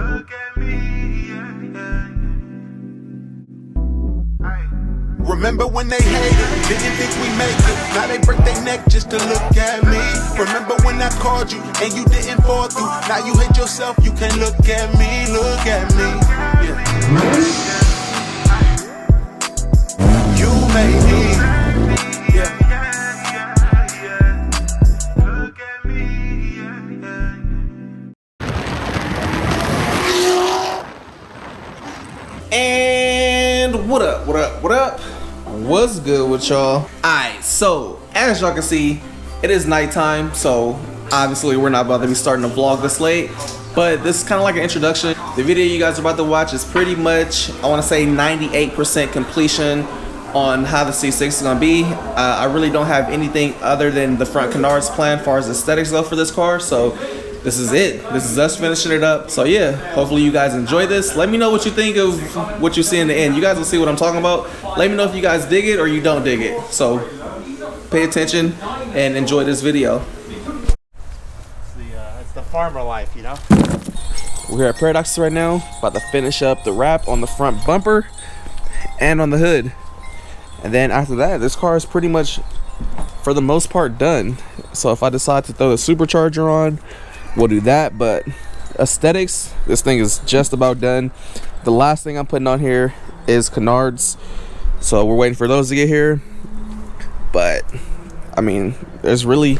Look at me, Remember when they hated, didn't think we make it. Now they break their neck just to look at me. Remember when I called you and you didn't fall through. Now you hate yourself, you can't look at me, look at me. Yeah. You made me. Yeah. Look at me. And what up, what up, what up? What's good with y'all? Alright, so as y'all can see, it is nighttime, so obviously we're not about to be starting a vlog this late, but this is kind of like an introduction. The video you guys are about to watch is pretty much, I want to say 98% completion on how the C6 is going to be. I really don't have anything other than the front canards planned as far as aesthetics go for this car, so this is it. This is us finishing it up. So yeah, hopefully you guys enjoy this. Let me know what you think of what you see in the end. You guys will see what I'm talking about. Let me know if you guys dig it or you don't dig it. So pay attention and enjoy this video. It's the farmer life, you know? We're here at Paradox right now, about to finish up the wrap on the front bumper and on the hood. And then after that, this car is pretty much, for the most part, done. So if I decide to throw a supercharger on, we'll do that. But aesthetics, this thing is just about done. The last thing I'm putting on here is canards, so we're waiting for those to get here. But I mean, there's really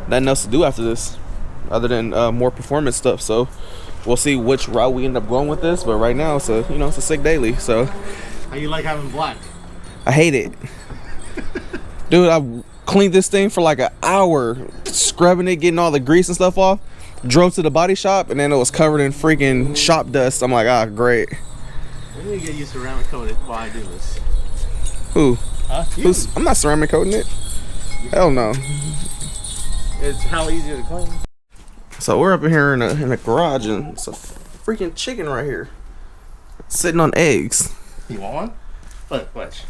nothing else to do after this other than more performance stuff. So we'll see which route we end up going with this, but right now it's a, you know, it's a sick daily. So how you like having black? I hate it. Dude, I cleaned this thing for like an hour, scrubbing it, getting all the grease and stuff off. Drove to the body shop and then it was covered in freaking shop dust. I'm like, ah, great. We need to get you ceramic coated while I do this. Who? Huh? I'm not ceramic coating it. Hell no. It's how easy to clean. So we're up in here in a garage and it's a freaking chicken right here, sitting on eggs. You want one? Look, watch.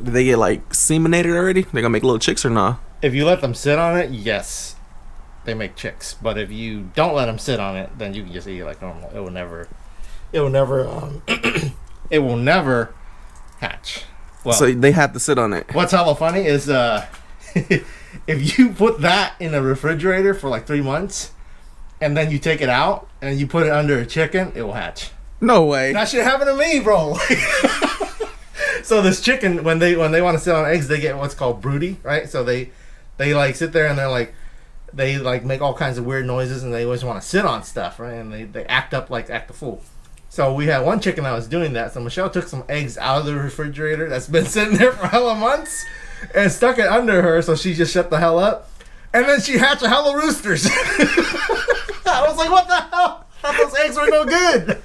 Did they get like seminated already? They gonna make little chicks or not? If you let them sit on it, yes, they make chicks. But if you don't let them sit on it, then you can just eat it like normal. It will never it will never hatch. Well, So they have to sit on it. what's hella funny is if you put that in a refrigerator for like 3 months and then you take it out and you put it under a chicken, it will hatch. No way. That shit happened to me, bro. So this chicken, when they want to sit on eggs, they get what's called broody, right? So they like sit there and they make all kinds of weird noises and they always want to sit on stuff, right? And they act a fool. So we had one chicken that was doing that. So Michelle took some eggs out of the refrigerator that's been sitting there for hella months and stuck it under her. So she just shut the hell up. And then she hatched a hella roosters. I was like, what the hell? I thought those eggs were no good.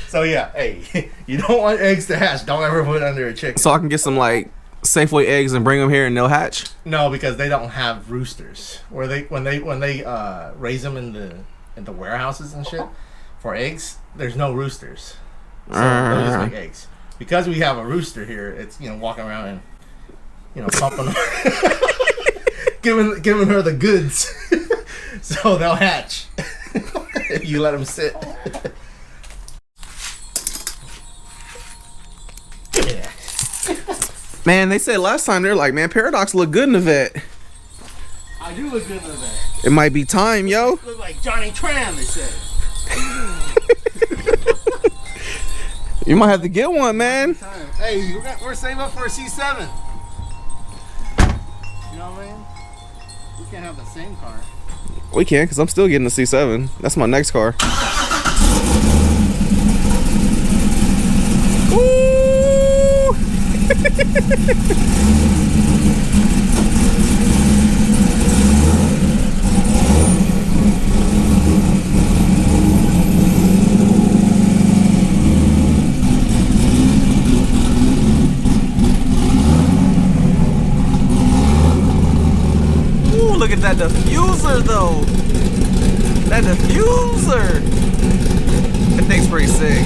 So yeah, hey, you don't want eggs to hatch. Don't ever put it under a chicken. So I can get some like Safeway eggs and bring them here and they'll hatch? No, because they don't have roosters. When they raise them in the warehouses and shit for eggs, there's no roosters. So they'll just make eggs. Because we have a rooster here, it's, you know, walking around and, you know, pumping giving her the goods. So they'll hatch if you let them sit. Man, they said last time, they're like, man, Paradox look good in the vet. I do look good in the vet. It might be time, yo. Look like Johnny Tran, they said. You might have to get one, man. Hey, we're saving up for a C7. You know what I mean? We can't have the same car. We can, because I'm still getting the C7. That's my next car. Ooh! Ooh, look at that diffuser though. That diffuser. That thing's pretty sick.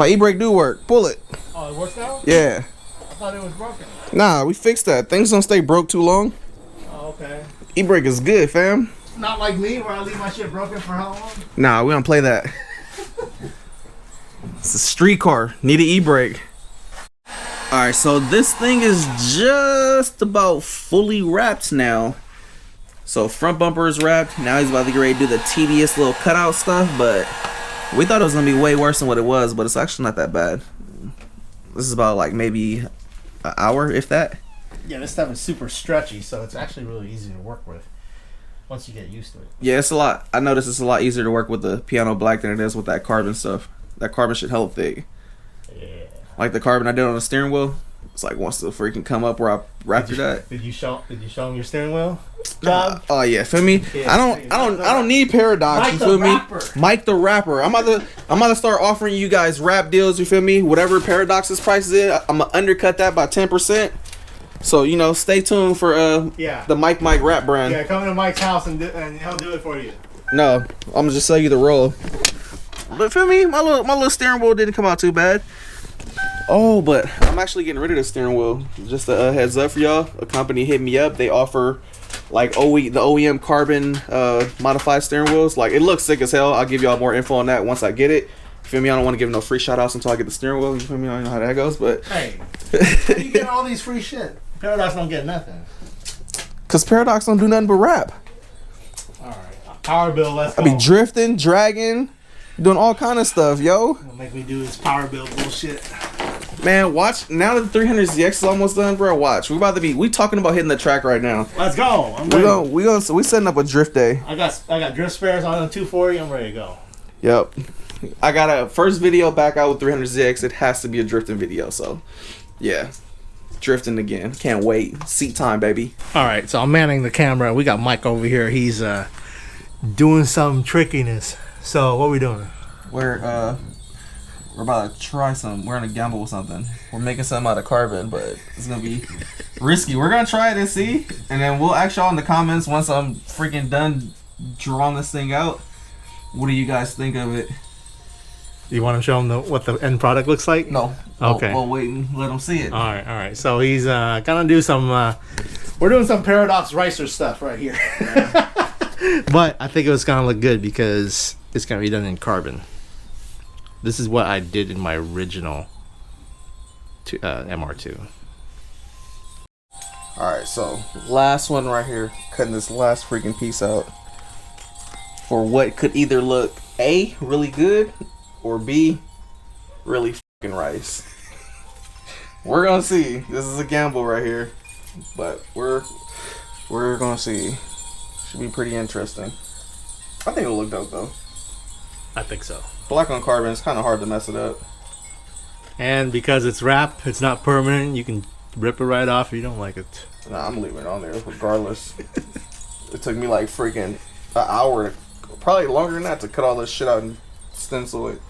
My e-brake do work. Pull it. Oh, it works now? Yeah. I thought it was broken. Nah, we fixed that. Things don't stay broke too long. Oh, okay. E-brake is good, fam. Not like me, where I leave my shit broken for how long? Nah, we don't play that. It's a street car. Need an e-brake. Alright, so this thing is just about fully wrapped now. So front bumper is wrapped. Now he's about to get ready to do the tedious little cutout stuff, but we thought it was gonna be way worse than what it was, but it's actually not that bad. This is about like maybe an hour, if that. Yeah, this stuff is super stretchy, so it's actually really easy to work with once you get used to it. Yeah, it's a lot. I noticed it's a lot easier to work with the piano black than it is with that carbon stuff. That carbon shit hella thick. Yeah. Like the carbon I did on the steering wheel, it's like wants to freaking come up where I wrapped that. Did you show him your steering wheel job? Oh yeah, feel me? Yeah, I don't need Paradox. Mike You the feel me? Rapper. Mike the Rapper. I'm about to start offering you guys rap deals. You feel me? Whatever Paradox's price is, I'm gonna undercut that by 10%. So you know, stay tuned for the Mike rap brand. Yeah, come to Mike's house and he'll do it for you. No, I'm gonna just sell you the roll. But feel me? My little steering wheel didn't come out too bad. Oh, but I'm actually getting rid of the steering wheel. Just a heads up for y'all. A company hit me up. They offer like the OEM carbon modified steering wheels. Like it looks sick as hell. I'll give y'all more info on that once I get it. You feel me? I don't want to give no free shout outs until I get the steering wheel. You feel me? I don't know how that goes, but hey, you get all these free shit. Paradox don't get nothing. Cause Paradox don't do nothing but rap. All right, power bill. Let's go. I be drifting, dragging, doing all kind of stuff, yo. Don't make me do this power bill bullshit. Man, watch now that the 300ZX is almost done, bro. Watch, we talking about hitting the track right now. Let's go. I'm ready. We setting up a drift day. I got drift spares on the 240. I'm ready to go. Yep. I got a first video back out with 300ZX. It has to be a drifting video, so yeah. Drifting again. Can't wait. Seat time, baby. All right, so I'm manning the camera. We got Mike over here. He's doing some trickiness. So what are we doing? We're about to try some. We're gonna gamble with something. We're making something out of carbon, but it's gonna be risky. We're gonna try it and see, and then we'll ask y'all in the comments once I'm freaking done drawing this thing out. What do you guys think of it? You want to show him what the end product looks like? No. Okay. We'll wait and let him see it. All right. So he's gonna do some. We're doing some Paradox Ricer stuff right here. Yeah. But I think it was gonna look good because it's gonna be done in carbon. This is what I did in my original MR2. All right. So last one right here. Cutting this last freaking piece out for what could either look A, really good, or B, really fucking rice. We're gonna see. This is a gamble right here, but we're gonna see. Should be pretty interesting. I think it'll look dope though. I think so. Black on carbon, it's kind of hard to mess it up. And because it's wrap, it's not permanent. You can rip it right off if you don't like it. Nah, I'm leaving it on there regardless. It took me like freaking an hour, probably longer than that, to cut all this shit out and stencil it.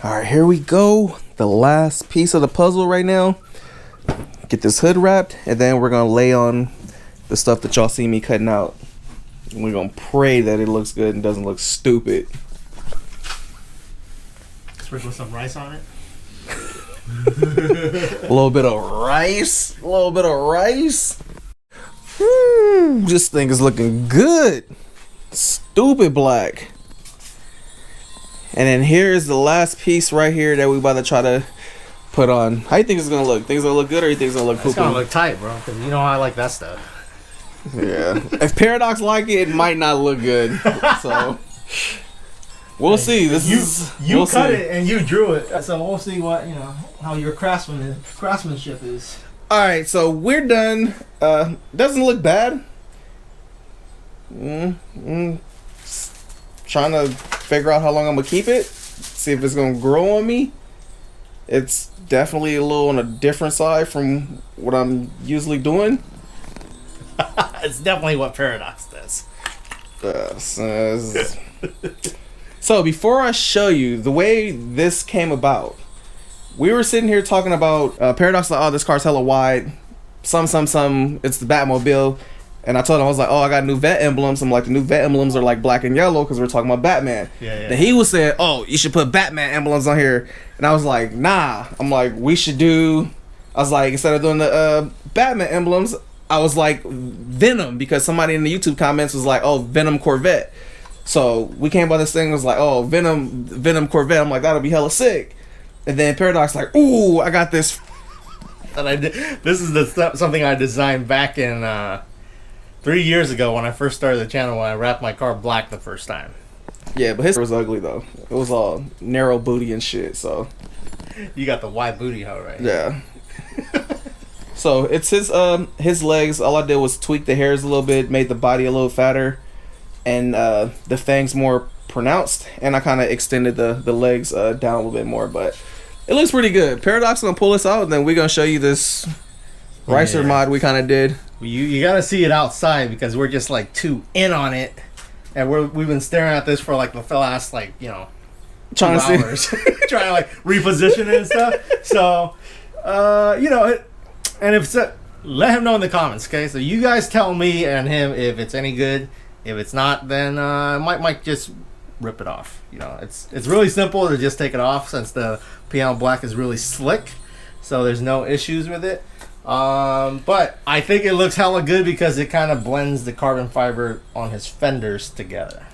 Alright, here we go. The last piece of the puzzle right now. Get this hood wrapped, and then we're gonna lay on the stuff that y'all see me cutting out. And we're gonna pray that it looks good and doesn't look stupid. Sprinkle some rice on it. A little bit of rice. This thing is looking good. Stupid black. And then here's the last piece right here that we about to try to put on. How you think it's gonna look? Think it's gonna look good, or you think it's gonna look poopy? It's gonna look tight, bro. Because you know I like that stuff. Yeah. If Paradox like it, it might not look good. So we'll see. You cut it and you drew it. So we'll see what how your craftsmanship is. All right, so we're done. Doesn't look bad. Trying to figure out how long I'm gonna keep it. See if it's gonna grow on me. It's definitely a little on a different side from what I'm usually doing. It's definitely what Paradox does. So before I show you the way this came about, we were sitting here talking about Paradox. Like, oh, this car's hella wide. It's the Batmobile. And I told him, I was like, oh, I got new vet emblems. I'm like, the new vet emblems are like black and yellow because we're talking about Batman. Yeah. Then he was saying, oh, you should put Batman emblems on here. And I was like, nah. I'm like, we should do, I was like, instead of doing the Batman emblems, I was like, Venom, because somebody in the YouTube comments was like, oh, Venom Corvette. So we came by this thing, was like, oh, Venom Corvette. I'm like, that'll be hella sick. And then Paradox like, ooh, I got this. And I did, this is something I designed back in 3 years ago when I first started the channel, when I wrapped my car black the first time. Yeah, but his was ugly though. It was all narrow booty and shit. So you got the wide booty hoe, right? Yeah. So it's his legs. All I did was tweak the hairs a little bit, made the body a little fatter, and the fangs more pronounced. And I kind of extended the legs down a little bit more. But it looks pretty good. Paradox gonna pull us out, and then we're gonna show you this Ricer mod we kind of did. You gotta see it outside because we're just like too in on it, and we've been staring at this for like the last like trying to hours. Trying to like reposition it and stuff. So and if so, let him know in the comments, okay? So you guys tell me and him if it's any good. If it's not, then might just rip it off. It's really simple to just take it off since the piano black is really slick, so there's no issues with it. But I think it looks hella good because it kind of blends the carbon fiber on his fenders together.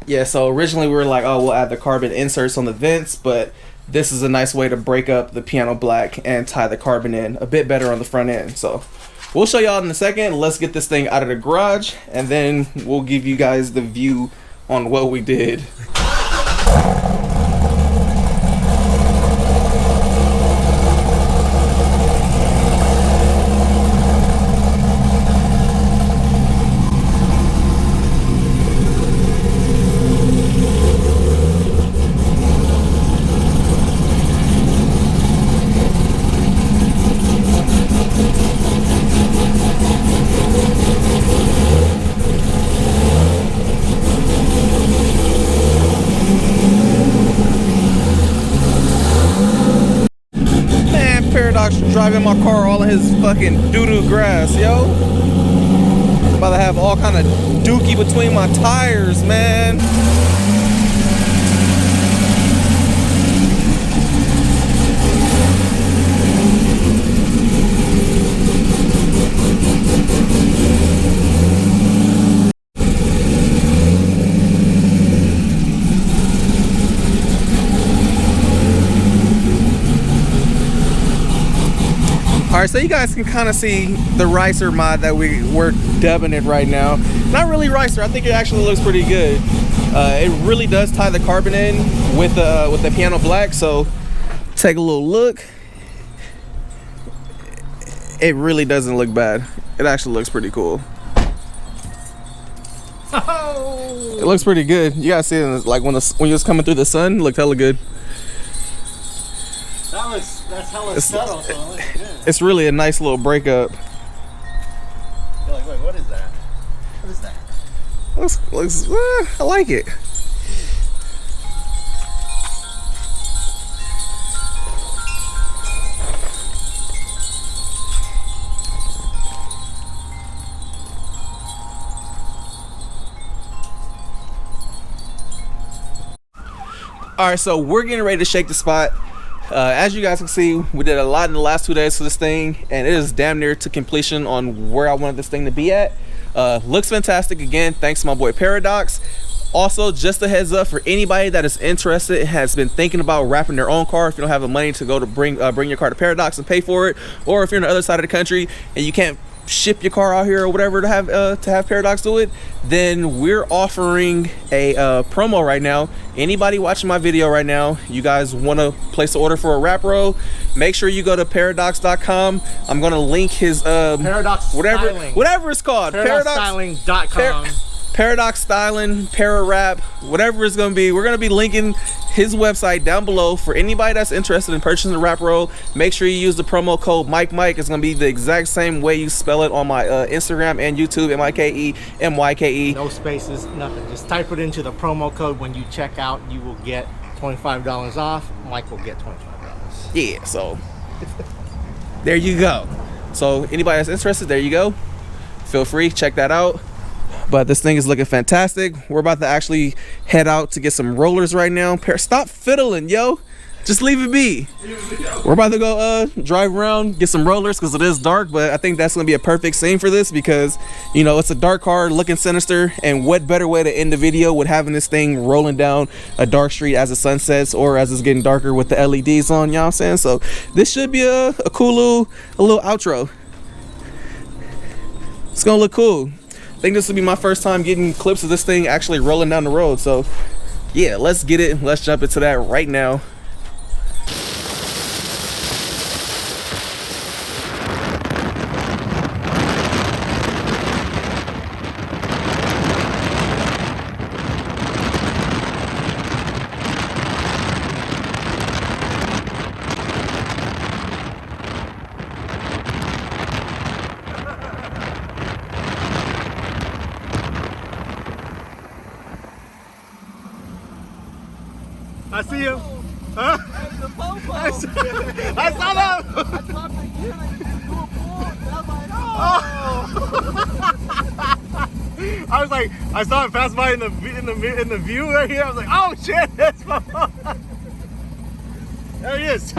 Yeah, so originally we were like, oh, we'll add the carbon inserts on the vents, but this is a nice way to break up the piano black and tie the carbon in a bit better on the front end. So we'll show y'all in a second. Let's get this thing out of the garage, and then we'll give you guys the view on what we did. Paradox driving my car all in his fucking doo-doo grass, yo. About to have all kind of dookie between my tires, man. Alright, so you guys can kind of see the Ricer mod that we're dubbing it right now. Not really Ricer, I think it actually looks pretty good. It really does tie the carbon in with the piano black, so take a little look. It really doesn't look bad. It actually looks pretty cool. Oh. It looks pretty good. You guys see it like when you was coming through the sun, it looked hella good. That's hella subtle, so it looks good. It's really a nice little breakup. You're like, wait, what is that? What is that? Looks I like it. All right, so we're getting ready to shake the spot. As you guys can see, we did a lot in the last 2 days for this thing, and it is damn near to completion on where I wanted this thing to be at. Looks fantastic. Again, thanks to my boy Paradox. Also, just a heads up for anybody that is interested, has been thinking about wrapping their own car. If you don't have the money to go to bring your car to Paradox and pay for it, or if you're on the other side of the country and you can't ship your car out here or whatever to have Paradox do it, then we're offering a promo right now. Anybody watching my video right now, you guys want to place an order for a wrap row, make sure you go to paradox.com. I'm gonna link his Paradox whatever it's called, paradoxstyling.com. Paradox Styling, Para Wrap, whatever it's gonna be. We're gonna be linking his website down below for anybody that's interested in purchasing the wrap roll. Make sure you use the promo code MikeMike. It's gonna be the exact same way you spell it on my Instagram and YouTube, MikeMyke. No spaces, nothing. Just type it into the promo code. When you check out, you will get $25 off. Mike will get $25. Yeah, so there you go. So anybody that's interested, there you go. feel free, check that out. But this thing is looking fantastic. We're about to actually head out to get some rollers right now. Stop fiddling, yo. Just leave it be. We're about to go drive around, get some rollers because it is dark, but I think that's gonna be a perfect scene for this because, you know, it's a dark car looking sinister, and what better way to end the video with having this thing rolling down a dark street as the sun sets or as it's getting darker with the LEDs on, you know what I'm saying? So this should be a cool little outro. It's gonna look cool. I think this will be my first time getting clips of this thing actually rolling down the road. So yeah, let's get it. Let's jump into that right now. I see him. Huh? I saw them. I was like, I saw him pass by in the view right here. I was like, oh shit, that's my phone. There he is.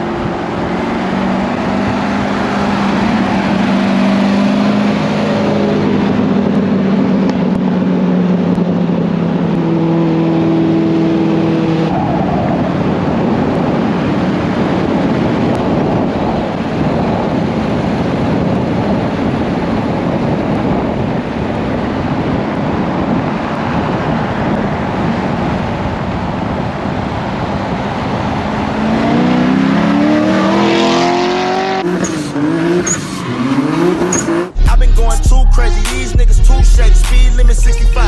I've been going too crazy, these niggas too shady. Speed limit 65.